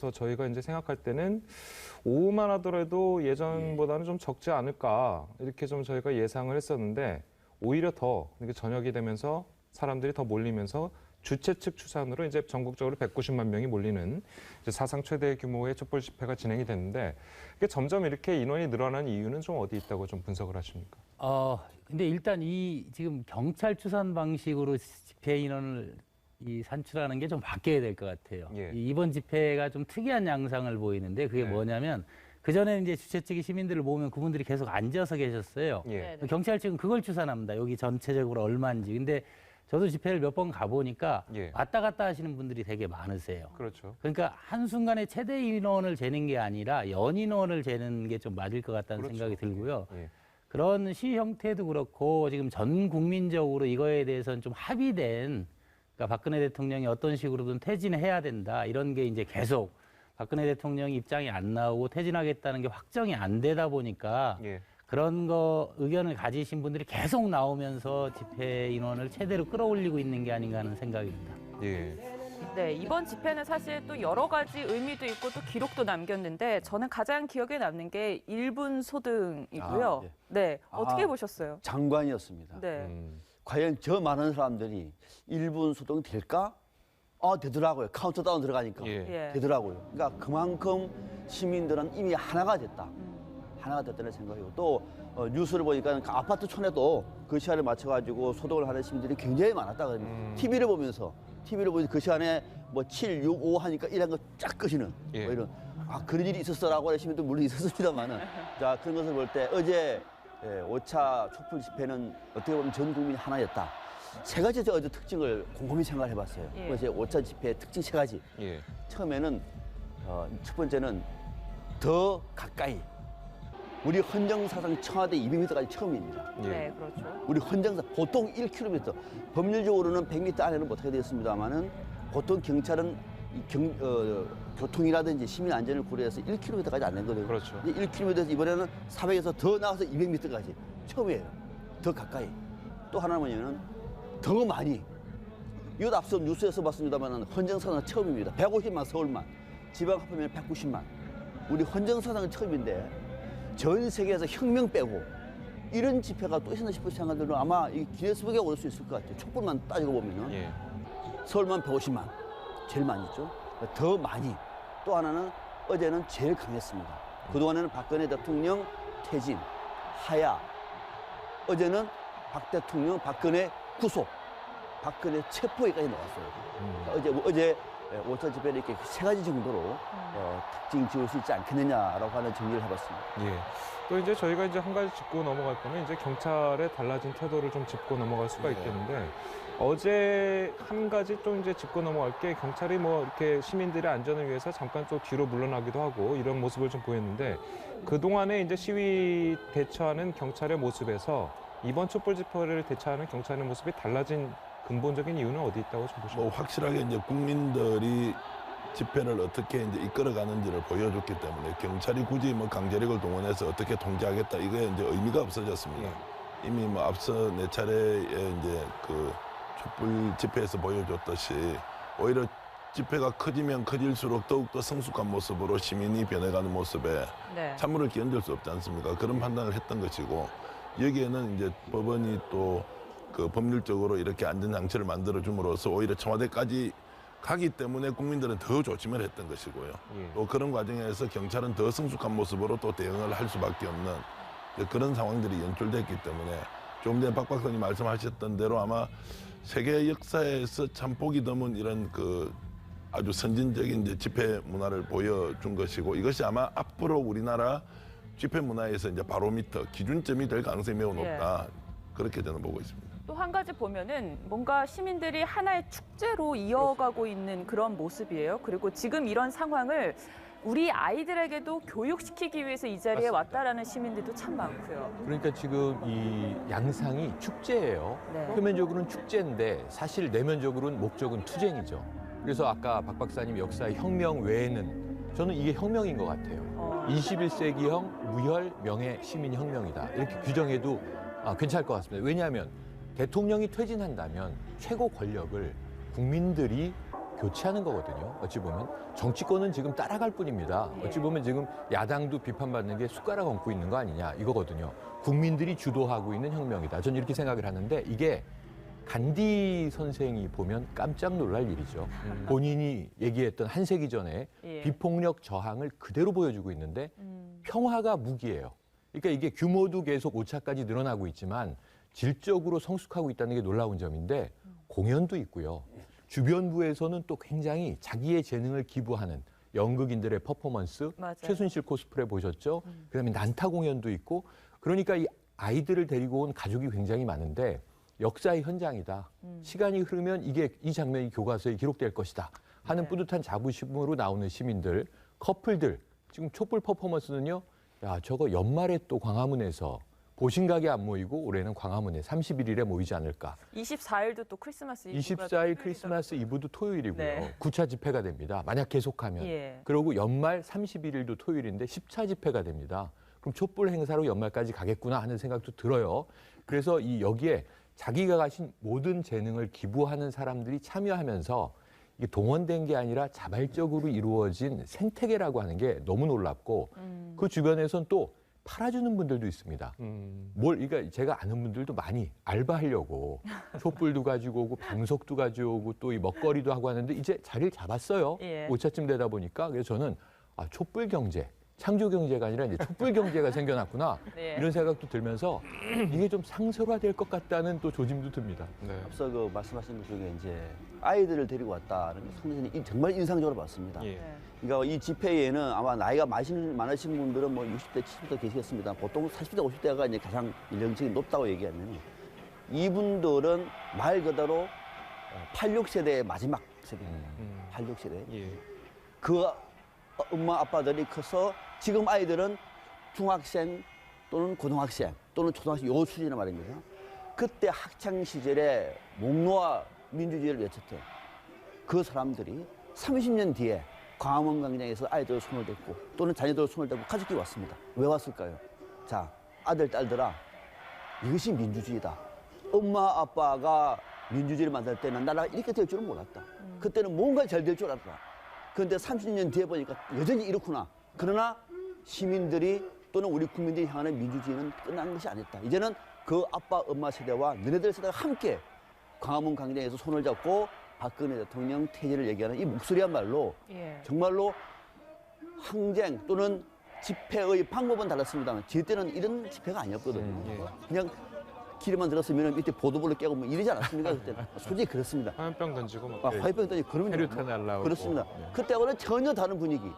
그래서 저희가 이제 생각할 때는 오후만 하더라도 예전보다는 좀 적지 않을까 이렇게 좀 저희가 예상을 했었는데 오히려 더 이렇게 저녁이 되면서 사람들이 더 몰리면서 주최 측 추산으로 이제 전국적으로 190만 명이 몰리는 이제 사상 최대 규모의 촛불 집회가 진행이 됐는데 이게 점점 이렇게 인원이 늘어나는 이유는 좀 어디 있다고 좀 분석을 하십니까? 근데 일단 지금 경찰 추산 방식으로 집회 인원을 산출하는 게 좀 바뀌어야 될 것 같아요. 예. 이번 집회가 좀 특이한 양상을 보이는데 그게 네. 뭐냐면 그전에는 이제 주최 측이 시민들을 모으면 그분들이 계속 앉아서 계셨어요. 예. 경찰 측은 그걸 추산합니다. 여기 전체적으로 얼마인지. 근데 저도 집회를 몇 번 가보니까 예. 왔다 갔다 하시는 분들이 되게 많으세요. 그렇죠. 그러니까 한순간에 최대 인원을 재는 게 아니라 연인원을 재는 게 좀 맞을 것 같다는 그렇죠. 생각이 들고요. 예. 그런 시위 형태도 그렇고 지금 전 국민적으로 이거에 대해서는 좀 합의된, 그러니까 박근혜 대통령이 어떤 식으로든 퇴진해야 된다 이런 게 이제 계속 박근혜 대통령이 입장이 안 나오고 퇴진하겠다는 게 확정이 안 되다 보니까 예. 그런 거 의견을 가지신 분들이 계속 나오면서 집회 인원을 최대로 끌어올리고 있는 게 아닌가 하는 생각입니다. 예. 네, 이번 집회는 사실 또 여러 가지 의미도 있고 또 기록도 남겼는데 저는 가장 기억에 남는 게 1분 소등이고요. 예. 네, 어떻게 보셨어요? 장관이었습니다. 네. 과연 저 많은 사람들이 1분 소동 될까? 되더라고요. 카운트다운 들어가니까. 예. 예. 되더라고요. 그러니까 그만큼 시민들은 이미 하나가 됐다. 하나가 됐다는 생각이고 또 뉴스를 보니까 그 아파트촌에도 그 시간에 맞춰가지고 소동을 하는 시민들이 굉장히 많았다 그럽니다. TV를 보면서 그 시간에 뭐 7, 6, 5 하니까 이런 거 쫙 끄시는 예. 뭐 이런 그런 일이 있었어라고 하는 시민도 물론 있었습니다만은 자 그런 것을 볼 때 어제 5차 촛불 집회는 어떻게 보면 전 국민이 하나였다. 세 가지 어제 특징을 곰곰이 생각을 해봤어요. 예. 그래서 5차 집회의 특징 세 가지. 예. 처음에는 첫 번째는 더 가까이. 우리 헌정사상 청와대 200m까지 처음입니다. 예. 네, 그렇죠. 우리 헌정사 보통 1km, 법률적으로는 100m 안에는 못하게 되었습니다만은 보통 경찰은 교통이라든지 시민 안전을 고려해서 1km까지 안 낸거든요. 그렇죠. 1km에서 이번에는 400에서 더 나가서 200m까지 처음이에요. 더 가까이. 또 하나는 뭐냐면 더 많이. 이것 앞서 뉴스에서 봤습니다만 헌정사상 처음입니다. 150만 서울만, 지방 합하면 190만. 우리 헌정사상은 처음인데 전 세계에서 혁명 빼고 이런 집회가 또 있었나 싶은 생각은 들면 아마 이 기네스북에 오를 수 있을 것 같아요. 촛불만 따지고 보면은 예. 서울만 150만 제일 많이 있죠. 더 많이. 또 하나는 어제는 제일 강했습니다. 그동안에는 박근혜 대통령 퇴진, 하야. 어제는 박 대통령 박근혜 구속, 박근혜 체포에까지 나왔어요. 어제 5차 집회는 이렇게 세 가지 정도로 특징 지을 수 있지 않겠느냐라고 하는 정리를 해봤습니다. 예. 또 이제 저희가 이제 한 가지 짚고 넘어갈 거면 이제 경찰의 달라진 태도를 좀 짚고 넘어갈 수가 있겠는데 어제 한 가지 또 이제 짚고 넘어갈 게 경찰이 뭐 이렇게 시민들의 안전을 위해서 잠깐 또 뒤로 물러나기도 하고 이런 모습을 좀 보였는데 그동안에 이제 시위 대처하는 경찰의 모습에서 이번 촛불 집회를 대처하는 경찰의 모습이 달라진 근본적인 이유는 어디 있다고 좀 보십니까? 뭐 확실하게 이제 국민들이 집회를 어떻게 이제 이끌어가는지를 보여줬기 때문에 경찰이 굳이 뭐 강제력을 동원해서 어떻게 통제하겠다 이거에 이제 의미가 없어졌습니다. 이미 뭐 앞서 4차례에 이제 그 촛불 집회에서 보여줬듯이 오히려 집회가 커지면 커질수록 더욱더 성숙한 모습으로 시민이 변해가는 모습에 네. 찬물을 끼얹을 수 없지 않습니까? 그런 판단을 했던 것이고 여기에는 이제 법원이 또 그 법률적으로 이렇게 안전장치를 만들어줌으로써 오히려 청와대까지 가기 때문에 국민들은 더 조심을 했던 것이고요. 예. 또 그런 과정에서 경찰은 더 성숙한 모습으로 또 대응을 할 수밖에 없는 그런 상황들이 연출됐기 때문에 좀 전에 박 박사님 말씀하셨던 대로 아마 세계 역사에서 참 보기 드문 이런 그 아주 선진적인 이제 집회 문화를 보여준 것이고 이것이 아마 앞으로 우리나라 집회 문화에서 이제 바로미터 기준점이 될 가능성이 매우 높다. 그렇게 저는 보고 있습니다. 또 한 가지 보면은 뭔가 시민들이 하나의 축제로 이어가고 있는 그런 모습이에요. 그리고 지금 이런 상황을 우리 아이들에게도 교육시키기 위해서 이 자리에 맞습니다. 왔다라는 시민들도 참 많고요. 그러니까 지금 이 양상이 축제예요. 네. 표면적으로는 축제인데 사실 내면적으로는 목적은 투쟁이죠. 그래서 아까 박 박사님 역사의 혁명 외에는 저는 이게 혁명인 것 같아요. 21세기형 무혈 명예 시민 혁명이다. 이렇게 규정해도 괜찮을 것 같습니다. 왜냐하면 대통령이 퇴진한다면 최고 권력을 국민들이 교체하는 거거든요. 어찌 보면 정치권은 지금 따라갈 뿐입니다. 어찌 보면 지금 야당도 비판받는 게 숟가락 얹고 있는 거 아니냐 이거거든요. 국민들이 주도하고 있는 혁명이다. 저는 이렇게 생각을 하는데 이게 간디 선생이 보면 깜짝 놀랄 일이죠. 본인이 얘기했던 한 세기 전에 예. 비폭력 저항을 그대로 보여주고 있는데 평화가 무기예요. 그러니까 이게 규모도 계속 5차까지 늘어나고 있지만 질적으로 성숙하고 있다는 게 놀라운 점인데 공연도 있고요. 주변부에서는 또 굉장히 자기의 재능을 기부하는 연극인들의 퍼포먼스, 맞아요. 최순실 코스프레 보셨죠? 그다음에 난타 공연도 있고 그러니까 이 아이들을 데리고 온 가족이 굉장히 많은데 역사의 현장이다. 시간이 흐르면 이 장면이 교과서에 기록될 것이다 하는 네. 뿌듯한 자부심으로 나오는 시민들, 커플들. 지금 촛불 퍼포먼스는요. 야, 저거 연말에 또 광화문에서 보신각에 안 모이고 올해는 광화문에 31일에 모이지 않을까. 24일도 또 크리스마스 이브가 24일 크리스마스 이브도 토요일이고요. 네. 9차 집회가 됩니다. 만약 계속하면. 예. 그리고 연말 31일도 토요일인데 10차 집회가 됩니다. 그럼 촛불 행사로 연말까지 가겠구나 하는 생각도 들어요. 그래서 여기에 자기가 가진 모든 재능을 기부하는 사람들이 참여하면서 이게 동원된 게 아니라 자발적으로 이루어진 생태계라고 하는 게 너무 놀랍고 그 주변에선 또 팔아주는 분들도 있습니다. 그러니까 제가 아는 분들도 많이 알바하려고 촛불도 가지고 오고 방석도 가져오고 또 이 먹거리도 하고 하는데 이제 자리를 잡았어요. 예. 5차쯤 되다 보니까 그래서 저는 촛불 경제, 창조 경제가 아니라 이제 촛불 경제가 생겨났구나 네. 이런 생각도 들면서 이게 좀 상설화될 것 같다는 또 조짐도 듭니다. 네. 앞서 그 말씀하신 것 중에 이제 아이들을 데리고 왔다는 게 상당히 정말 인상적으로 봤습니다. 예. 네. 그러니까 이 집회에는 아마 나이가 많으신 분들은 뭐 60대, 70대 계시겠습니다. 보통 40대, 50대가 이제 가장 연령층이 높다고 얘기하면 이분들은 말 그대로 86세대의 마지막 세대입니다. 86세대. 예. 그 엄마 아빠들이 커서 지금 아이들은 중학생 또는 고등학생 또는 초등학생 요 수준이란 말입니다. 그때 학창 시절에 목노아 민주주의를 외쳤던 그 사람들이 30년 뒤에 광화문 광장에서 아이들 손을 잡고 또는 자녀들 손을 잡고 가족끼리 왔습니다. 왜 왔을까요? 자, 아들, 딸들아, 이것이 민주주의다. 엄마, 아빠가 민주주의를 만들 때는 나라가 이렇게 될 줄은 몰랐다. 그때는 뭔가 잘 될 줄 알았다. 그런데 30년 뒤에 보니까 여전히 이렇구나. 그러나 시민들이 또는 우리 국민들이 향하는 민주주의는 끝난 것이 아니다. 이제는 그 아빠, 엄마 세대와 너네들 세대가 함께 광화문 광장에서 손을 잡고 박근혜 대통령 퇴진을 얘기하는 이 목소리야말로 예. 정말로 항쟁 또는 집회의 방법은 달랐습니다만 제 때는 이런 집회가 아니었거든요. 예. 그냥 길에만 들었으면 밑에 보도블록 깨고 뭐 이러지 않았습니까? 그때는 솔직히 그렇습니다. 화염병 던지고 막. 화이병 던지 그러면 페류탄 날라오고. 그렇습니다. 그때하고는 전혀 다른 분위기.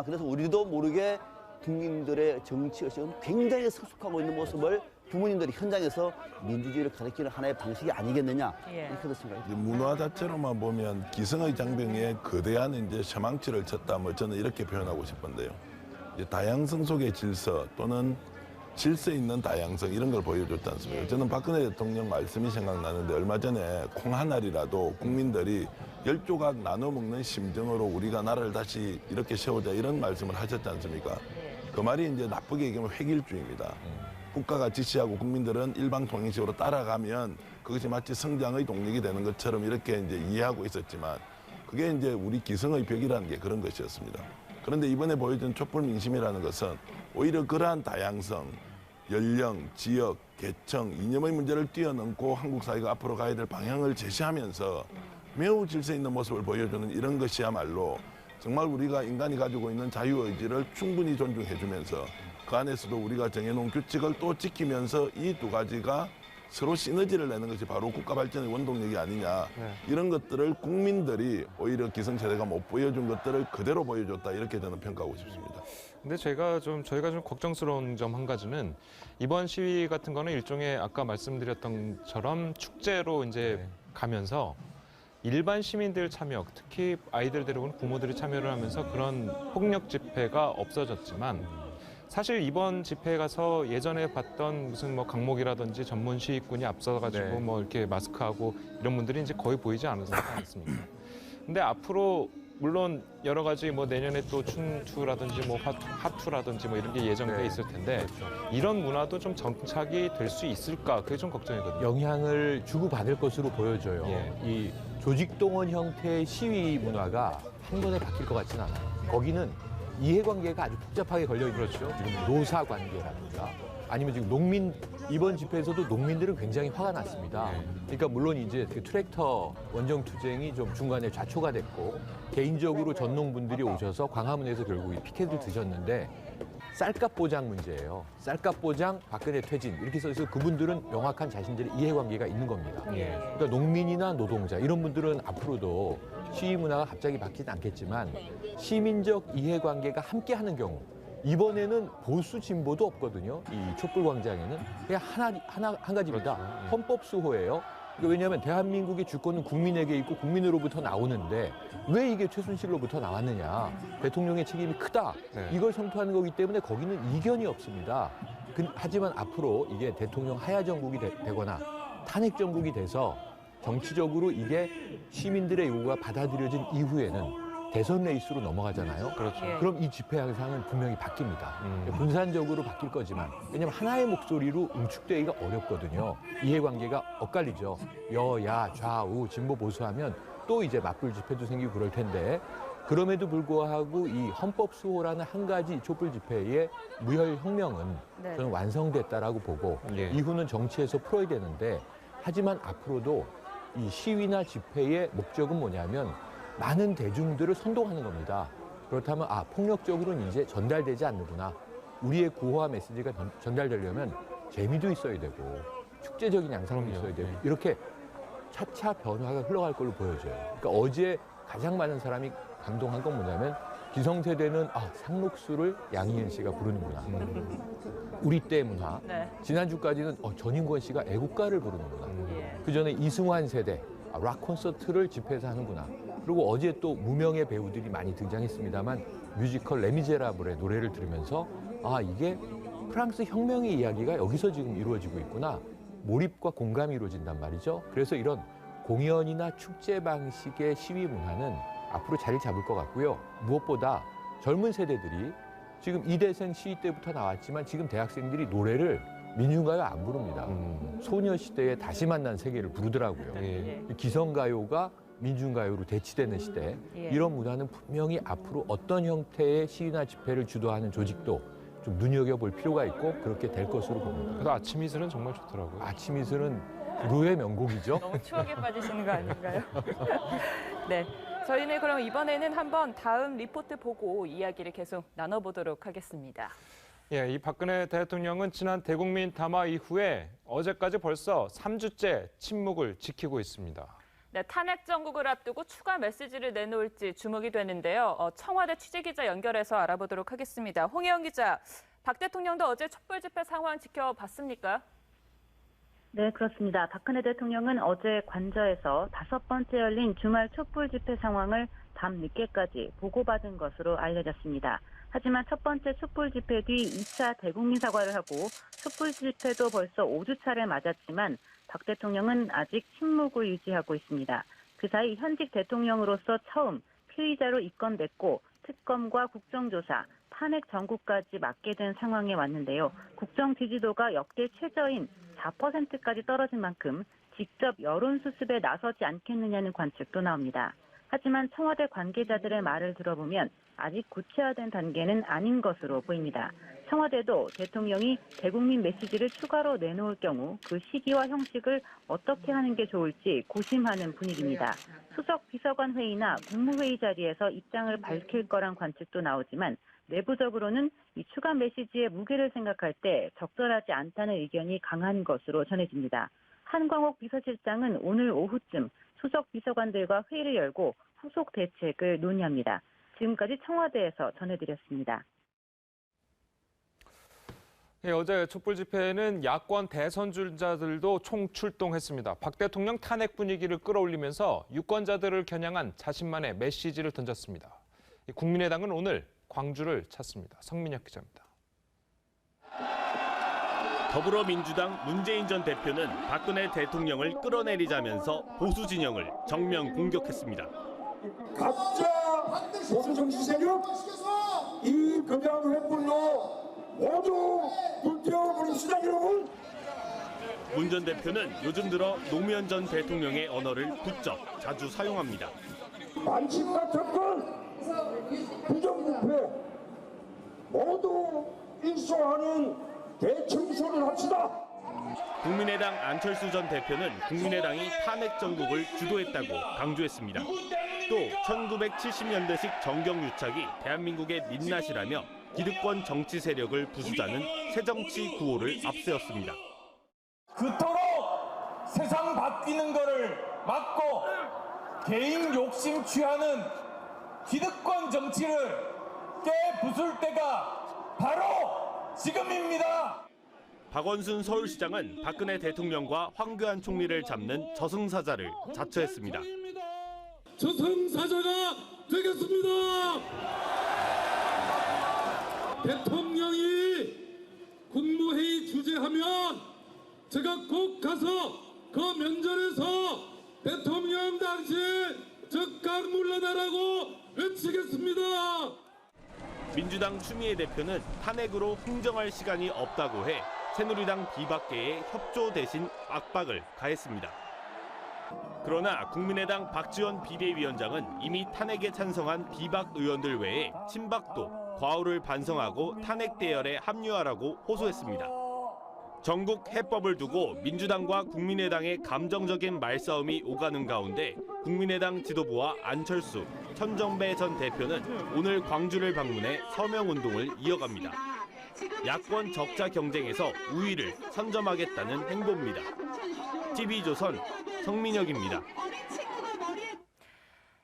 그래서 우리도 모르게 국민들의 정치의식은 굉장히 성숙하고 있는 모습을 부모님들이 현장에서 민주주의를 가르치는 하나의 방식이 아니겠느냐 예. 이렇게 생각합니다. 이제 문화 자체로만 보면 기성의 장병에 거대한 이제 셔망치를 쳤다. 뭐 저는 이렇게 표현하고 싶은데요. 이제 다양성 속의 질서 또는 질서 있는 다양성 이런 걸 보여줬지 않습니까? 저는 박근혜 대통령 말씀이 생각나는데 얼마 전에 콩 한 알이라도 국민들이 10조각 나눠 먹는 심정으로 우리가 나라를 다시 이렇게 세우자 이런 말씀을 하셨지 않습니까? 그 말이 이제 나쁘게 얘기하면 획일주의입니다. 국가가 지시하고 국민들은 일방통행식으로 따라가면 그것이 마치 성장의 동력이 되는 것처럼 이렇게 이제 이해하고 있었지만 그게 이제 우리 기성의 벽이라는 게 그런 것이었습니다. 그런데 이번에 보여준 촛불 민심이라는 것은 오히려 그러한 다양성, 연령, 지역, 계층, 이념의 문제를 뛰어넘고 한국 사회가 앞으로 가야 될 방향을 제시하면서 매우 질서 있는 모습을 보여주는 이런 것이야말로 정말 우리가 인간이 가지고 있는 자유의지를 충분히 존중해주면서 그 안에서도 우리가 정해놓은 규칙을 또 지키면서 이 두 가지가 서로 시너지를 내는 것이 바로 국가 발전의 원동력이 아니냐. 네. 이런 것들을 국민들이 오히려 기성세대가 못 보여준 것들을 그대로 보여줬다. 이렇게 저는 평가하고 싶습니다. 근데 저희가 좀 걱정스러운 점 한 가지는 이번 시위 같은 거는 일종의 아까 말씀드렸던 것처럼 축제로 이제 가면서 일반 시민들 참여, 특히 아이들 데려온 부모들이 참여를 하면서 그런 폭력 집회가 없어졌지만 사실 이번 집회에 가서 예전에 봤던 무슨 뭐 강목이라든지 전문 시위꾼이 앞서가지고 네. 뭐 이렇게 마스크하고 이런 분들이 이제 거의 보이지 않지 않습니까? 근데 앞으로 물론 여러 가지 뭐 내년에 또 춘투라든지 뭐 하투라든지 뭐 이런 게 예정돼 네. 있을 텐데 이런 문화도 좀 정착이 될 수 있을까? 그게 좀 걱정이거든요. 영향을 주고받을 것으로 보여져요. 예. 이 조직동원 형태의 시위 문화가 한 번에 바뀔 것 같지는 않아요. 거기는 이해관계가 아주 복잡하게 걸려있죠. 그렇죠. 지금 노사관계라든가 아니면 지금 농민, 이번 집회에서도 농민들은 굉장히 화가 났습니다. 그러니까 물론 이제 그 트랙터 원정 투쟁이 좀 중간에 좌초가 됐고 개인적으로 전농분들이 오셔서 광화문에서 결국 이 피켓을 드셨는데 쌀값 보장 문제예요. 쌀값 보장, 박근혜 퇴진 이렇게 써서 그분들은 명확한 자신들의 이해관계가 있는 겁니다. 그러니까 농민이나 노동자 이런 분들은 앞으로도 시위 문화가 갑자기 바뀌진 않겠지만 시민적 이해관계가 함께하는 경우 이번에는 보수 진보도 없거든요. 이 촛불광장에는 그냥 한 가지입니다. 헌법 수호예요. 왜냐하면 대한민국의 주권은 국민에게 있고 국민으로부터 나오는데 왜 이게 최순실로부터 나왔느냐. 대통령의 책임이 크다. 이걸 성토하는 거기 때문에 거기는 이견이 없습니다. 하지만 앞으로 이게 대통령 하야 정국이 되거나 탄핵 정국이 돼서 정치적으로 이게 시민들의 요구가 받아들여진 이후에는 대선 레이스로 넘어가잖아요. 그렇죠. 그럼 이 집회 양상은 분명히 바뀝니다. 분산적으로 바뀔 거지만 왜냐하면 하나의 목소리로 응축되기가 어렵거든요. 이해관계가 엇갈리죠. 여야 좌우 진보 보수하면 또 이제 맞불 집회도 생기고 그럴 텐데 그럼에도 불구하고 이 헌법 수호라는 한 가지 촛불 집회의 무혈 혁명은 저는 완성됐다라고 보고 이후는 정치에서 풀어야 되는데 하지만 앞으로도 이 시위나 집회의 목적은 뭐냐면 많은 대중들을 선동하는 겁니다. 그렇다면 폭력적으로는 이제 전달되지 않는구나. 우리의 구호와 메시지가 전달되려면 재미도 있어야 되고 축제적인 양상도 있어야 되고 이렇게 차차 변화가 흘러갈 걸로 보여져요. 그러니까 어제 가장 많은 사람이 감동한 건 뭐냐면 기성세대는 상록수를 양희은 씨가 부르는구나. 우리 때의 문화. 지난주까지는 전인권 씨가 애국가를 부르는구나. 그전에 이승환 세대 락 콘서트를 집회에서 하는구나. 그리고 어제 또 무명의 배우들이 많이 등장했습니다만 뮤지컬 레미제라블의 노래를 들으면서 이게 프랑스 혁명의 이야기가 여기서 지금 이루어지고 있구나. 몰입과 공감이 이루어진단 말이죠. 그래서 이런 공연이나 축제 방식의 시위 문화는 앞으로 자리를 잡을 것 같고요. 무엇보다 젊은 세대들이 지금 이대생 시위 때부터 나왔지만 지금 대학생들이 노래를 민중가요 안 부릅니다. 소녀시대의 다시 만난 세계를 부르더라고요. 기성가요가 민중가요로 대치되는 시대. 이런 문화는 분명히 앞으로 어떤 형태의 시위나 집회를 주도하는 조직도 좀 눈여겨볼 필요가 있고 그렇게 될 것으로 봅니다. 그래도 아침 이슬은 정말 좋더라고요. 아침 이슬은 루의 명곡이죠. 너무 추억에 빠지시는 거 아닌가요? 네. 저희는 그럼 이번에는 한번 다음 리포트 보고 이야기를 계속 나눠보도록 하겠습니다. 이 박근혜 대통령은 지난 대국민 담화 이후에 어제까지 벌써 3주째 침묵을 지키고 있습니다. 네, 탄핵 정국을 앞두고 추가 메시지를 내놓을지 주목이 되는데요. 청와대 취재기자 연결해서 알아보도록 하겠습니다. 홍혜영 기자, 박 대통령도 어제 촛불 집회 상황 지켜봤습니까? 네, 그렇습니다. 박근혜 대통령은 어제 관저에서 5번째 열린 주말 촛불 집회 상황을 밤 늦게까지 보고받은 것으로 알려졌습니다. 하지만 첫 번째 촛불 집회 뒤 2차 대국민 사과를 하고 촛불 집회도 벌써 5주차를 맞았지만 박 대통령은 아직 침묵을 유지하고 있습니다. 그 사이 현직 대통령으로서 처음 피의자로 입건됐고 특검과 국정조사, 탄핵 정국까지 맡게 된 상황에 왔는데요. 국정 지지도가 역대 최저인 4%까지 떨어진 만큼 직접 여론 수습에 나서지 않겠느냐는 관측도 나옵니다. 하지만 청와대 관계자들의 말을 들어보면 아직 구체화된 단계는 아닌 것으로 보입니다. 청와대도 대통령이 대국민 메시지를 추가로 내놓을 경우 그 시기와 형식을 어떻게 하는 게 좋을지 고심하는 분위기입니다. 수석 비서관 회의나 국무회의 자리에서 입장을 밝힐 거란 관측도 나오지만 내부적으로는 이 추가 메시지의 무게를 생각할 때 적절하지 않다는 의견이 강한 것으로 전해집니다. 한광옥 비서실장은 오늘 오후쯤 수석 비서관들과 회의를 열고 후속 대책을 논의합니다. 지금까지 청와대에서 전해드렸습니다. 어제 촛불 집회에는 야권 대선 주자들도 총출동했습니다. 박 대통령 탄핵 분위기를 끌어올리면서 유권자들을 겨냥한 자신만의 메시지를 던졌습니다. 국민의당은 오늘 광주를 찾습니다. 성민혁 기자입니다. 더불어민주당 문재인 전 대표는 박근혜 대통령을 끌어내리자면서 보수 진영을 정면 공격했습니다. 가짜 보수 정치 세력 이 금양 횃불로 모두 불태워버립시다 여러분. 문 전 대표는 요즘 들어 노무현 전 대통령의 언어를 부쩍 자주 사용합니다. 안심과 접근, 부정부패 모두 일소하는 대청소를 합시다. 국민의당 안철수 전 대표는 국민의당이 탄핵 정국을 주도했다고 강조했습니다. 또 1970년대식 정경유착이 대한민국의 민낯이라며 기득권 정치 세력을 부수자는 새정치 구호를 앞세웠습니다. 그토록 세상 바뀌는 거를 막고 개인 욕심 취하는 기득권 정치를 깨부술 때가 바로 지금입니다. 박원순 서울시장은 박근혜 대통령과 황교안 총리를 잡는 저승사자를 자처했습니다. 저승사자가 되겠습니다. 대통령이 국무회의 주재하면 제가 꼭 가서 그 면전에서 대통령 당시에 즉각 물러나라고 외치겠습니다. 민주당 추미애 대표는 탄핵으로 흥정할 시간이 없다고 해 새누리당 비박계에 협조 대신 압박을 가했습니다. 그러나 국민의당 박지원 비대위원장은 이미 탄핵에 찬성한 비박 의원들 외에 친박도 과오를 반성하고 탄핵 대열에 합류하라고 호소했습니다. 전국 해법을 두고 민주당과 국민의당의 감정적인 말싸움이 오가는 가운데 국민의당 지도부와 안철수, 천정배 전 대표는 오늘 광주를 방문해 서명운동을 이어갑니다. 야권 적자 경쟁에서 우위를 선점하겠다는 행보입니다. TV조선 성민혁입니다.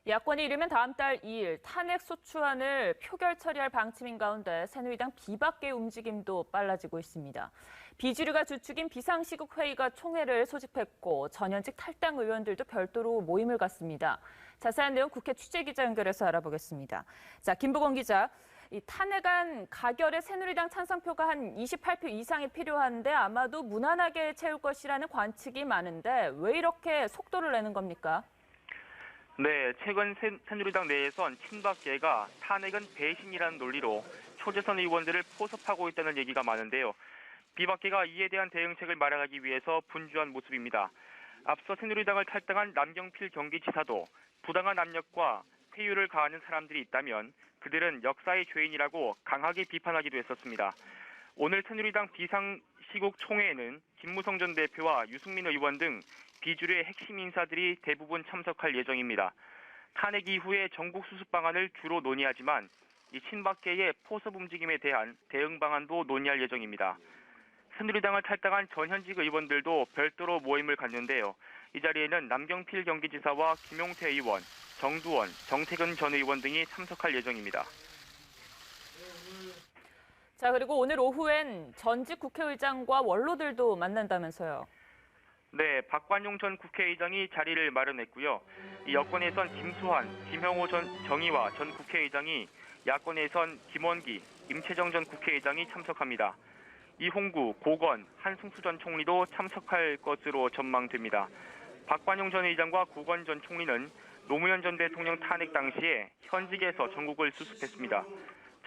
야권이 이르면 다음 달 2일 탄핵 소추안을 표결 처리할 방침인 가운데 새누리당 비박계 움직임도 빨라지고 있습니다. 비주류가 주축인 비상시국회의가 총회를 소집했고 전현직 탈당 의원들도 별도로 모임을 갖습니다. 자세한 내용 국회 취재기자 연결해서 알아보겠습니다. 자, 김보건 기자. 이 탄핵안 가결에 새누리당 찬성표가 한 28표 이상이 필요한데 아마도 무난하게 채울 것이라는 관측이 많은데 왜 이렇게 속도를 내는 겁니까? 네, 최근 새누리당 내에선 친박계가 탄핵은 배신이라는 논리로 초재선 의원들을 포섭하고 있다는 얘기가 많은데요. 비박계가 이에 대한 대응책을 마련하기 위해서 분주한 모습입니다. 앞서 새누리당을 탈당한 남경필 경기지사도 부당한 압력과 회유를 가하는 사람들이 있다면 그들은 역사의 죄인이라고 강하게 비판하기도 했었습니다. 오늘 새누리당 비상시국 총회에는 김무성 전 대표와 유승민 의원 등 비주류의 핵심 인사들이 대부분 참석할 예정입니다. 탄핵 이후에 전국 수습 방안을 주로 논의하지만 이 친박계의 포섭 움직임에 대한 대응 방안도 논의할 예정입니다. 새누리당을 탈당한 전현직 의원들도 별도로 모임을 갖는데요. 이 자리에는 남경필 경기지사와 김용태 의원, 정두원, 정태근 전 의원 등이 참석할 예정입니다. 자, 그리고 오늘 오후엔 전직 국회의장과 원로들도 만난다면서요. 네, 박관용 전 국회의장이 자리를 마련했고요. 이 여권에선 김수환, 김형호 전 정의화 전 국회의장이, 야권에선 김원기, 임채정 전 국회의장이 참석합니다. 이홍구, 고건, 한승수 전 총리도 참석할 것으로 전망됩니다. 박관용 전 의장과 고건 전 총리는 노무현 전 대통령 탄핵 당시에 현직에서 전국을 수습했습니다.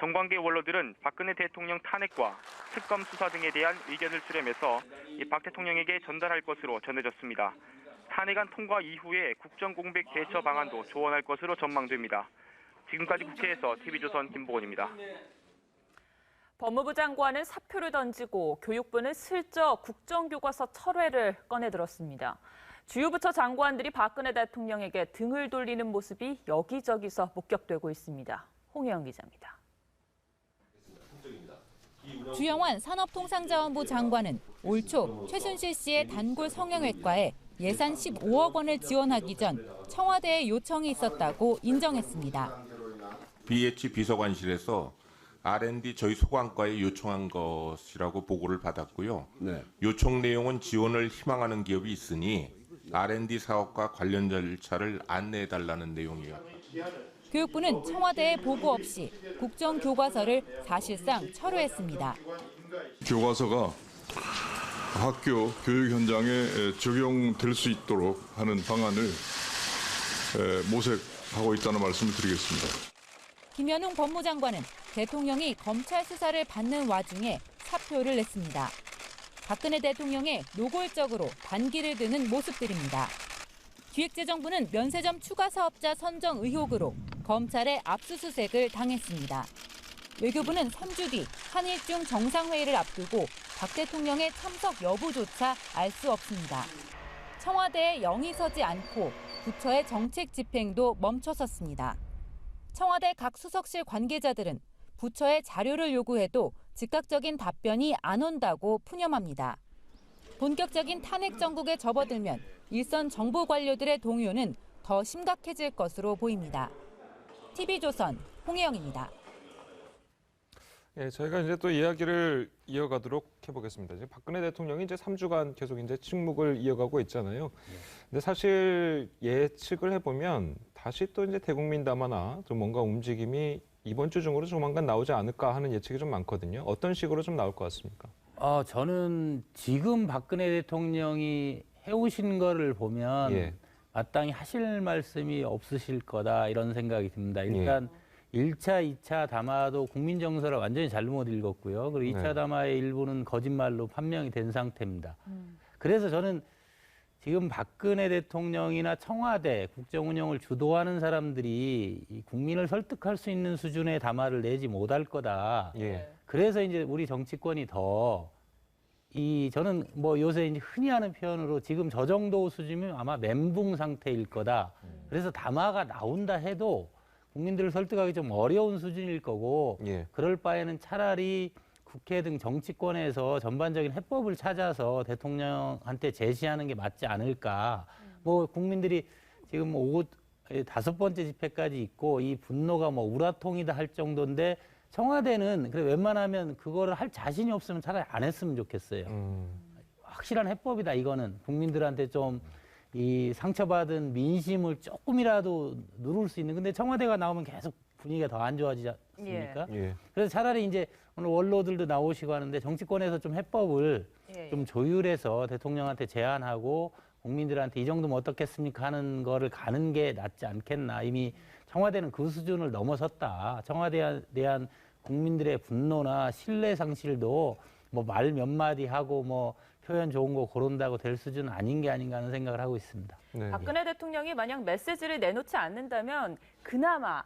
정관계 원로들은 박근혜 대통령 탄핵과 특검 수사 등에 대한 의견을 수렴해서 박 대통령에게 전달할 것으로 전해졌습니다. 탄핵안 통과 이후에 국정공백 대처 방안도 조언할 것으로 전망됩니다. 지금까지 국회에서 TV조선 김보건입니다. 법무부 장관은 사표를 던지고 교육부는 슬쩍 국정교과서 철회를 꺼내들었습니다. 주요 부처 장관들이 박근혜 대통령에게 등을 돌리는 모습이 여기저기서 목격되고 있습니다. 홍혜영 기자입니다. 주영환 산업통상자원부 장관은 올 초 최순실 씨의 단골 성형외과에 예산 15억 원을 지원하기 전 청와대에 요청이 있었다고 인정했습니다. BH 비서관실에서 R&D 저희 소관과에 요청한 것이라고 보고를 받았고요. 네. 요청 내용은 지원을 희망하는 기업이 있으니 R&D 사업과 관련 절차를 안내해달라는 내용이에요. 교육부는 청와대에 보고 없이 국정교과서를 사실상 철회했습니다. 교과서가 학교 교육 현장에 적용될 수 있도록 하는 방안을 모색하고 있다는 말씀을 드리겠습니다. 김현웅 법무장관은 대통령이 검찰 수사를 받는 와중에 사표를 냈습니다. 박근혜 대통령의 노골적으로 반기를 드는 모습들입니다. 기획재정부는 면세점 추가 사업자 선정 의혹으로 검찰의 압수수색을 당했습니다. 외교부는 3주 뒤 한일중 정상회의를 앞두고 박 대통령의 참석 여부조차 알 수 없습니다. 청와대에 영이 서지 않고 부처의 정책 집행도 멈춰섰습니다. 청와대 각 수석실 관계자들은 부처의 자료를 요구해도 즉각적인 답변이 안 온다고 푸념합니다. 본격적인 탄핵 정국에 접어들면 일선 정보 관료들의 동요는 더 심각해질 것으로 보입니다. TV조선 홍혜영입니다. 예, 저희가 이제 또 이야기를 이어가도록 해보겠습니다. 이제 박근혜 대통령이 이제 3주간 계속 이제 침묵을 이어가고 있잖아요. 근데 사실 예측을 해보면 다시 또 이제 대국민 담화나 좀 뭔가 움직임이 이번 주 중으로 조만간 나오지 않을까 하는 예측이 좀 많거든요. 어떤 식으로 좀 나올 것 같습니까? 저는 지금 박근혜 대통령이 해오신 거를 보면 마땅히 하실 말씀이 없으실 거다 이런 생각이 듭니다. 일단 1차, 2차 담화도 국민 정서를 완전히 잘못 읽었고요. 그리고 2차 담화의 일부는 거짓말로 판명이 된 상태입니다. 그래서 저는 지금 박근혜 대통령이나 청와대 국정 운영을 주도하는 사람들이 이 국민을 설득할 수 있는 수준의 담화를 내지 못할 거다. 그래서 이제 우리 정치권이 저는 뭐 요새 이제 흔히 하는 표현으로 지금 저 정도 수준이면 아마 멘붕 상태일 거다. 그래서 담화가 나온다 해도 국민들을 설득하기 좀 어려운 수준일 거고 그럴 바에는 차라리 국회 등 정치권에서 전반적인 해법을 찾아서 대통령한테 제시하는 게 맞지 않을까. 뭐 국민들이 지금 5번째 집회까지 있고 이 분노가 뭐 우라통이다 할 정도인데 청와대는 그래 웬만하면 그거를 할 자신이 없으면 차라리 안 했으면 좋겠어요. 확실한 해법이다 이거는. 국민들한테 좀 이 상처받은 민심을 조금이라도 누를 수 있는. 근데 청와대가 나오면 계속 분위기가 더 안 좋아지지 않습니까? 그래서 차라리 이제 오늘 원로들도 나오시고 하는데 정치권에서 좀 해법을 좀 조율해서 대통령한테 제안하고 국민들한테 이 정도면 어떻겠습니까 하는 거를 가는 게 낫지 않겠나. 이미 청와대는 그 수준을 넘어섰다. 청와대에 대한 국민들의 분노나 신뢰 상실도 뭐 말 몇 마디 하고 뭐 표현 좋은 거 고른다고 될 수준은 아닌 게 아닌가 하는 생각을 하고 있습니다. 박근혜 대통령이 만약 메시지를 내놓지 않는다면 그나마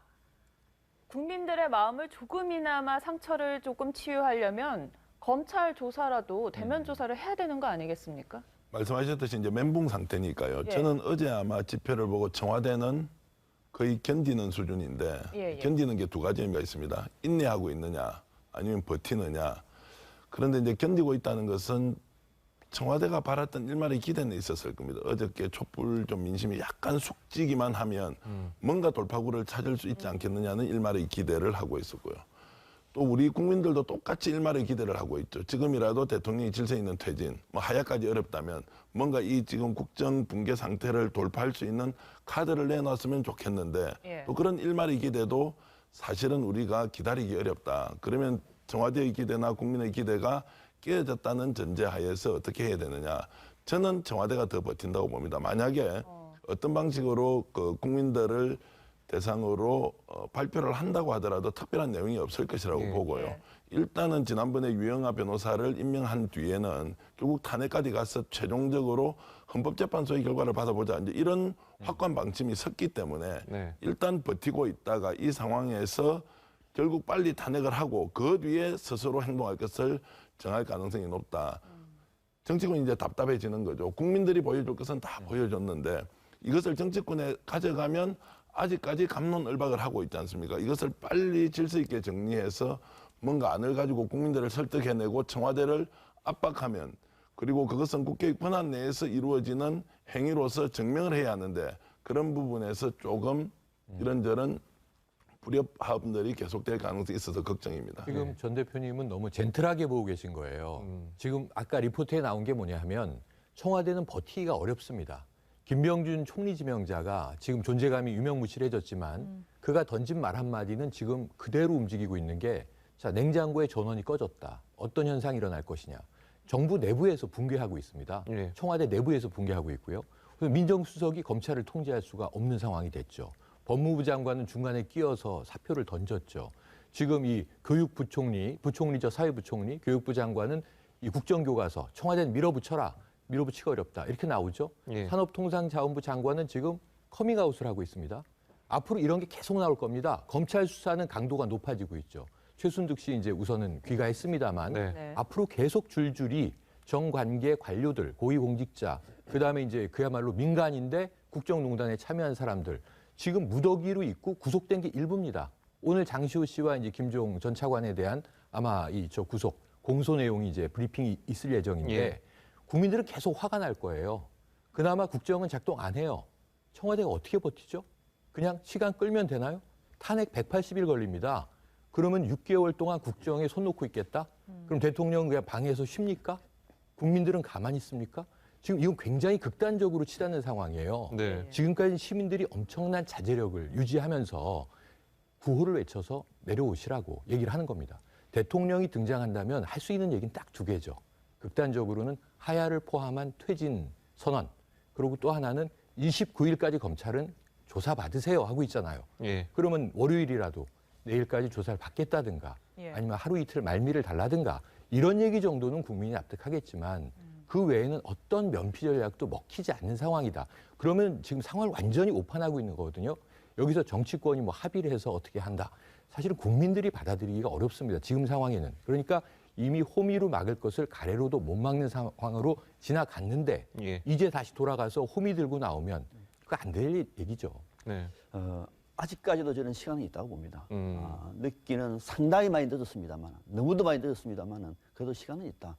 국민들의 마음을 조금이나마 상처를 조금 치유하려면 검찰 조사라도 대면 조사를 해야 되는 거 아니겠습니까? 말씀하셨듯이 이제 멘붕 상태니까요. 저는 어제 아마 집회를 보고 청와대는 거의 견디는 수준인데 견디는 게 두 가지 의미가 있습니다. 인내하고 있느냐 아니면 버티느냐. 그런데 이제 견디고 있다는 것은 청와대가 바랐던 일말의 기대는 있었을 겁니다. 어저께 촛불 좀 민심이 약간 숙지기만 하면 뭔가 돌파구를 찾을 수 있지 않겠느냐는 일말의 기대를 하고 있었고요. 또 우리 국민들도 똑같이 일말의 기대를 하고 있죠. 지금이라도 대통령이 질서 있는 퇴진, 뭐 하야까지 어렵다면 뭔가 이 지금 국정 붕괴 상태를 돌파할 수 있는 카드를 내놨으면 좋겠는데 또 그런 일말의 기대도 사실은 우리가 기다리기 어렵다. 그러면 청와대의 기대나 국민의 기대가 깨어졌다는 전제하에서 어떻게 해야 되느냐. 저는 청와대가 더 버틴다고 봅니다. 만약에 어떤 방식으로 그 국민들을 대상으로 발표를 한다고 하더라도 특별한 내용이 없을 것이라고 보고요. 일단은 지난번에 유영하 변호사를 임명한 뒤에는 결국 탄핵까지 가서 최종적으로 헌법재판소의 결과를 받아보자. 이제 이런 확고한 방침이 섰기 때문에 일단 버티고 있다가 이 상황에서 결국 빨리 탄핵을 하고 그 뒤에 스스로 행동할 것을 정할 가능성이 높다. 정치권이 이제 답답해지는 거죠. 국민들이 보여줄 것은 다 보여줬는데 이것을 정치권에 가져가면 아직까지 갑론을박을 하고 있지 않습니까? 이것을 빨리 질서 있게 정리해서 뭔가 안을 가지고 국민들을 설득해내고 청와대를 압박하면 그리고 그것은 국회 권한 내에서 이루어지는 행위로서 증명을 해야 하는데 그런 부분에서 조금 이런저런 불협화음들이 계속될 가능성이 있어서 걱정입니다. 지금 전 대표님은 너무 젠틀하게 보고 계신 거예요. 지금 아까 리포트에 나온 게 뭐냐 하면 청와대는 버티기가 어렵습니다. 김병준 총리 지명자가 지금 존재감이 유명무실해졌지만 그가 던진 말 한마디는 지금 그대로 움직이고 있는 게 자, 냉장고의 전원이 꺼졌다. 어떤 현상이 일어날 것이냐. 정부 내부에서 붕괴하고 있습니다. 청와대 내부에서 붕괴하고 있고요. 그래서 민정수석이 검찰을 통제할 수가 없는 상황이 됐죠. 법무부 장관은 중간에 끼어서 사표를 던졌죠. 지금 이 교육부총리, 부총리죠, 사회부총리, 교육부 장관은 이 국정교과서 청와대는 밀어붙여라. 밀어붙이기가 어렵다. 이렇게 나오죠. 예. 산업통상자원부 장관은 지금 커밍아웃을 하고 있습니다. 앞으로 이런 게 계속 나올 겁니다. 검찰 수사는 강도가 높아지고 있죠. 최순득 씨 이제 우선은 귀가했습니다만 네. 앞으로 계속 줄줄이 정관계 관료들, 고위공직자, 그다음에 이제 그야말로 민간인데 국정농단에 참여한 사람들 지금 무더기로 있고 구속된 게 일부입니다. 오늘 장시호 씨와 이제 김종 전 차관에 대한 아마 이 저 구속 공소 내용이 이제 브리핑이 있을 예정인데 예. 국민들은 계속 화가 날 거예요. 그나마 국정은 작동 안 해요. 청와대가 어떻게 버티죠? 그냥 시간 끌면 되나요? 탄핵 180일 걸립니다. 그러면 6개월 동안 국정에 손 놓고 있겠다? 그럼 대통령은 그냥 방에서 쉽니까? 국민들은 가만히 있습니까? 지금 이건 굉장히 극단적으로 치닫는 상황이에요. 네. 지금까지 시민들이 엄청난 자제력을 유지하면서 구호를 외쳐서 내려오시라고 얘기를 하는 겁니다. 대통령이 등장한다면 할 수 있는 얘기는 딱 2개죠. 극단적으로는 하야를 포함한 퇴진 선언, 그리고 또 하나는 29일까지 검찰은 조사받으세요 하고 있잖아요. 예. 그러면 월요일이라도 내일까지 조사를 받겠다든가 예. 아니면 하루 이틀 말미를 달라든가 이런 얘기 정도는 국민이 납득하겠지만 그 외에는 어떤 면피 전략도 먹히지 않는 상황이다. 그러면 지금 상황을 완전히 오판하고 있는 거거든요. 여기서 정치권이 뭐 합의를 해서 어떻게 한다. 사실은 국민들이 받아들이기가 어렵습니다. 지금 상황에는. 그러니까 이미 호미로 막을 것을 가래로도 못 막는 상황으로 지나갔는데 예. 이제 다시 돌아가서 호미 들고 나오면 그거 안 될 얘기죠. 네. 아직까지도 저는 시간이 있다고 봅니다. 늦기는 상당히 많이 늦었습니다만, 너무도 많이 늦었습니다만, 그래도 시간은 있다.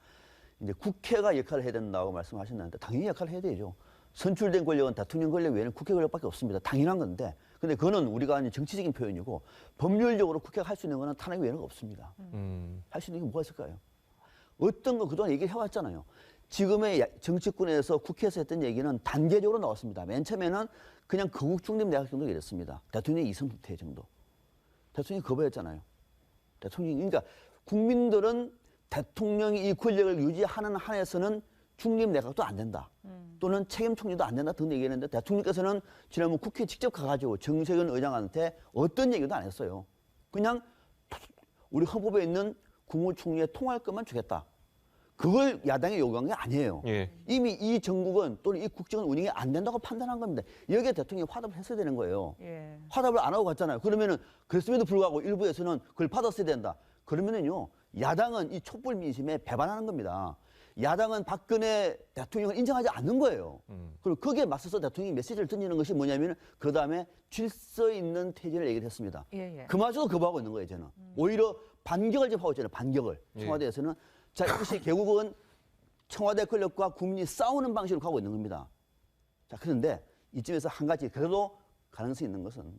이제 국회가 역할을 해야 된다고 말씀하셨는데, 당연히 역할을 해야 되죠. 선출된 권력은 대통령 권력 외에는 국회 권력밖에 없습니다. 당연한 건데, 근데 그거는 우리가 이제 정치적인 표현이고, 법률적으로 국회가 할 수 있는 거는 탄핵 외에는 없습니다. 할 수 있는 게 뭐가 있을까요? 어떤 거 그동안 얘기를 해왔잖아요. 지금의 정치권에서 국회에서 했던 얘기는 단계적으로 나왔습니다. 맨 처음에는 그냥 거국 중립 내각 정도 이랬습니다. 대통령의 이성후퇴 정도. 대통령이 거부했잖아요. 그러니까 국민들은 대통령이 이 권력을 유지하는 한에서는 중립 내각도 안 된다. 또는 책임 총리도 안 된다 등 얘기했는데 대통령께서는 지난번 국회에 직접 가가지고 정세균 의장한테 어떤 얘기도 안 했어요. 그냥 우리 헌법에 있는 국무총리의 통할 것만 주겠다. 그걸 야당이 요구한 게 아니에요. 예. 이미 이 정국은 또는 이 국정은 운영이 안 된다고 판단한 겁니다. 여기에 대통령이 화답을 했어야 되는 거예요. 예. 화답을 안 하고 갔잖아요. 그러면은 그랬음에도 불구하고 일부에서는 그걸 받았어야 된다. 그러면은요, 야당은 이 촛불 민심에 배반하는 겁니다. 야당은 박근혜 대통령을 인정하지 않는 거예요. 그리고 거기에 맞서서 대통령이 메시지를 던지는 것이 뭐냐면 그 다음에 질서 있는 퇴진을 얘기를 했습니다. 예, 예. 그마저도 거부하고 있는 거예요, 저는. 오히려 반격을 지금 하고 있잖아요, 반격을. 청와대에서는. 자, 이것이 결국은 청와대 권력과 국민이 싸우는 방식으로 가고 있는 겁니다. 자, 그런데 이쯤에서 한 가지 그래도 가능성이 있는 것은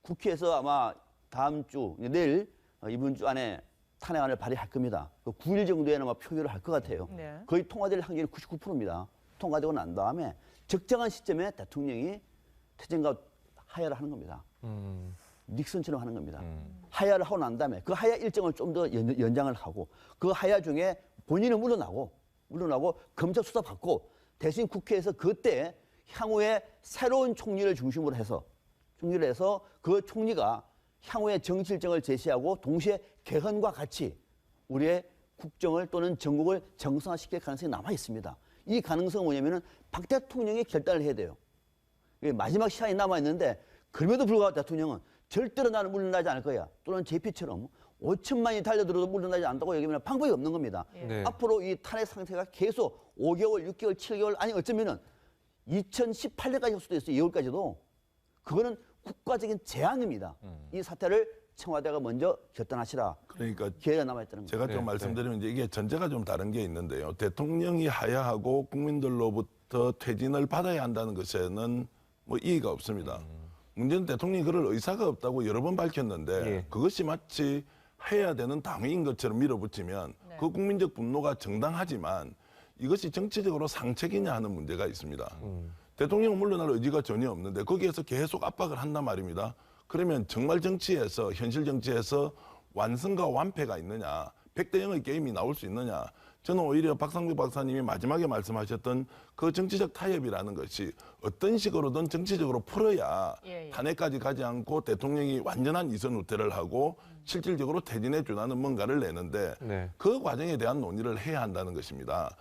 국회에서 아마 다음 주, 내일, 이번 주 안에 탄핵안을 발의할 겁니다. 9일 정도에는 아마 표결을 할 것 같아요. 네. 거의 통과될 확률이 99%입니다. 통과되고 난 다음에 적정한 시점에 대통령이 퇴진과 하야를 하는 겁니다. 닉슨처럼 하는 겁니다. 하야를 하고 난 다음에 그 하야 일정을 좀 더 연장을 하고 그 하야 중에 본인은 물러나고 검찰 수사 받고 대신 국회에서 그때 향후에 새로운 총리를 중심으로 해서 그 총리가 향후의 정치 일정을 제시하고 동시에 개헌과 같이 우리의 국정을 또는 전국을 정상화시킬 가능성이 남아 있습니다. 이 가능성은 뭐냐면은 박 대통령이 결단을 해야 돼요. 마지막 시간이 남아 있는데 그럼에도 불구하고 대통령은 절대로 나는 물러나지 않을 거야. 또는 JP처럼 5천만이 달려들어도 물러나지 않는다고 얘기하면 방법이 없는 겁니다. 네. 앞으로 이 탄핵 상태가 계속 5개월, 6개월, 7개월 아니 어쩌면은 2018년까지 할 수도 있어요. 2월까지도. 그거는 국가적인 재앙입니다. 이 사태를 청와대가 먼저 결단하시라. 그러니까 기회가 남아있다는 거죠. 제가 좀 말씀드리면 이제 이게 전제가 좀 다른 게 있는데요. 대통령이 하야하고 국민들로부터 퇴진을 받아야 한다는 것에는 뭐 이의가 없습니다. 문제는 대통령이 그럴 의사가 없다고 여러 번 밝혔는데 그것이 마치 해야 되는 당위인 것처럼 밀어붙이면 그 국민적 분노가 정당하지만 이것이 정치적으로 상책이냐 하는 문제가 있습니다. 대통령은 물러날 의지가 전혀 없는데 거기에서 계속 압박을 한단 말입니다. 그러면 정말 정치에서 현실 정치에서 완성과 완패가 있느냐 100대 0의 게임이 나올 수 있느냐. 저는 오히려 박상규 박사님이 마지막에 말씀하셨던 그 정치적 타협이라는 것이 어떤 식으로든 정치적으로 풀어야 탄핵까지 가지 않고 대통령이 완전한 이선 후퇴를 하고 실질적으로 퇴진해 준다는 뭔가를 내는데 그 과정에 대한 논의를 해야 한다는 것입니다.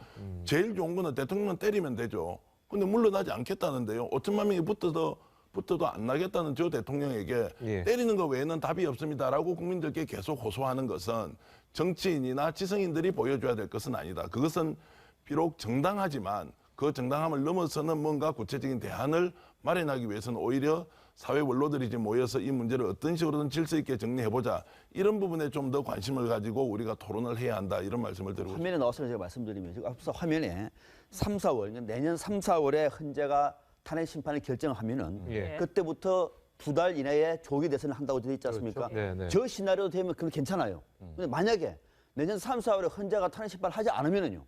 제일 좋은 거는 대통령은 때리면 되죠. 근데 물러나지 않겠다는데요. 5천만 명이 붙어도 안 나겠다는 저 대통령에게 때리는 것 외에는 답이 없습니다라고 국민들께 계속 호소하는 것은 정치인이나 지성인들이 보여줘야 될 것은 아니다. 그것은 비록 정당하지만 그 정당함을 넘어서는 뭔가 구체적인 대안을 마련하기 위해서는 오히려 사회 원로들이 지금 모여서 이 문제를 어떤 식으로든 질서 있게 정리해보자. 이런 부분에 좀 더 관심을 가지고 우리가 토론을 해야 한다. 이런 말씀을 드리고 싶습니다. 화면에 나와서 제가 말씀드리면 지금 앞서 화면에 3, 4월, 내년 3, 4월에 헌재가 탄핵 심판을 결정하면은 그때부터 2달 이내에 조기 대선을 한다고 되어 있지 않습니까? 그렇죠. 저 시나리오 되면 그건 괜찮아요. 근데 만약에 내년 3, 4월에 헌재가 탄핵 심판을 하지 않으면은요.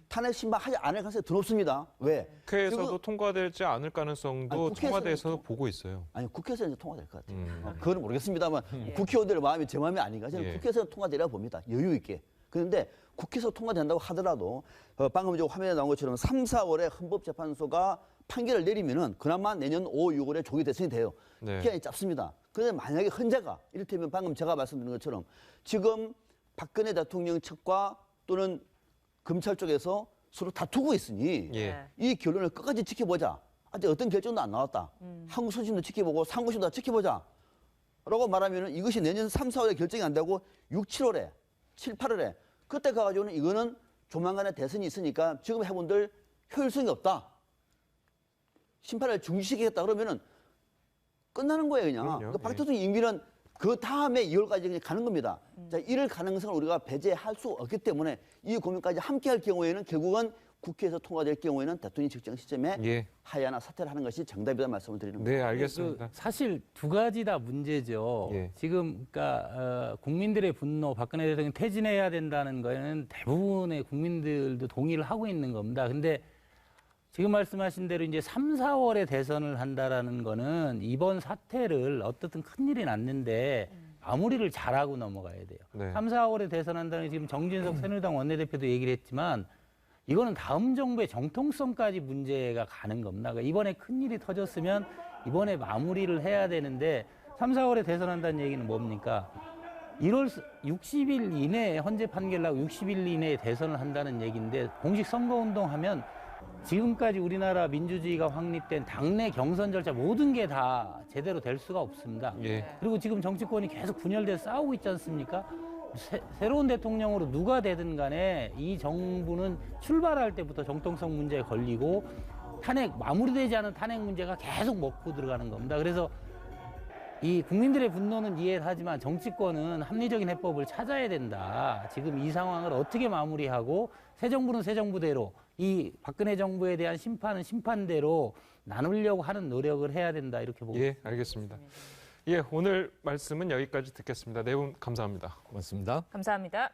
탄핵 심판하지 않을 가능성이 더 높습니다. 왜? 국회에서도 통과되지 않을 가능성도 청와대에서 보고 있어요. 아니 국회에서는 이제 통과될 것 같아요. 그건 모르겠습니다만 국회의원들의 마음이 제 마음이 아닌가. 저는 국회에서는 통과되리라 봅니다. 여유 있게. 그런데 국회에서 통과된다고 하더라도 방금 저 화면에 나온 것처럼 3, 4월에 헌법재판소가 판결을 내리면은 그나마 내년 5, 6월에 조기 대선이 돼요. 기간이 짧습니다. 그런데 만약에 헌재가 이를테면 방금 제가 말씀드린 것처럼 지금 박근혜 대통령 측과 또는 검찰 쪽에서 서로 다투고 있으니 이 결론을 끝까지 지켜보자. 아직 어떤 결정도 안 나왔다. 한국 소신도 지켜보고 상고심도 지켜보자. 라고 말하면 이것이 내년 3, 4월에 결정이 안 되고 6, 7월에 7, 8월에 그때 가가지고는 이거는 조만간에 대선이 있으니까 지금 해본들 효율성이 없다. 심판을 중지시키겠다 그러면은 끝나는 거예요, 그냥. 그러니까 박 대통령 임기는 그 다음에 2월까지 그냥 가는 겁니다. 자, 이럴 가능성을 우리가 배제할 수 없기 때문에 이 고민까지 함께 할 경우에는 결국은 국회에서 통과될 경우에는 대통령이 직전 시점에 하야나 사퇴를 하는 것이 정답이라는 말씀을 드리는 겁니다. 네, 알겠습니다. 사실 두 가지 다 문제죠. 지금 그러니까 국민들의 분노, 박근혜 대통령 퇴진해야 된다는 거에는 대부분의 국민들도 동의를 하고 있는 겁니다. 근데 지금 말씀하신 대로 이제 3, 4월에 대선을 한다라는 거는 이번 사태를 어떻든 큰일이 났는데 마무리를 잘하고 넘어가야 돼요. 3, 4월에 대선한다는 게 지금 정진석 새누리당 원내대표도 얘기를 했지만 이거는 다음 정부의 정통성까지 문제가 가는 겁니다. 그러니까 이번에 큰일이 터졌으면 이번에 마무리를 해야 되는데 3, 4월에 대선한다는 얘기는 뭡니까? 1월 60일 이내에 헌재 판결 나고 60일 이내에 대선을 한다는 얘기인데 공식 선거운동하면 지금까지 우리나라 민주주의가 확립된 당내 경선 절차 모든 게 다 제대로 될 수가 없습니다. 그리고 지금 정치권이 계속 분열돼서 싸우고 있지 않습니까? 새로운 대통령으로 누가 되든 간에 이 정부는 출발할 때부터 정통성 문제에 걸리고 마무리되지 않은 탄핵 문제가 계속 먹고 들어가는 겁니다. 그래서 이 국민들의 분노는 이해를 하지만 정치권은 합리적인 해법을 찾아야 된다. 지금 이 상황을 어떻게 마무리하고 새 정부는 새 정부대로 이 박근혜 정부에 대한 심판은 심판대로 나누려고 하는 노력을 해야 된다. 이렇게 보고 있습니다. 알겠습니다. 오늘 말씀은 여기까지 듣겠습니다. 네 분 감사합니다. 고맙습니다. 감사합니다.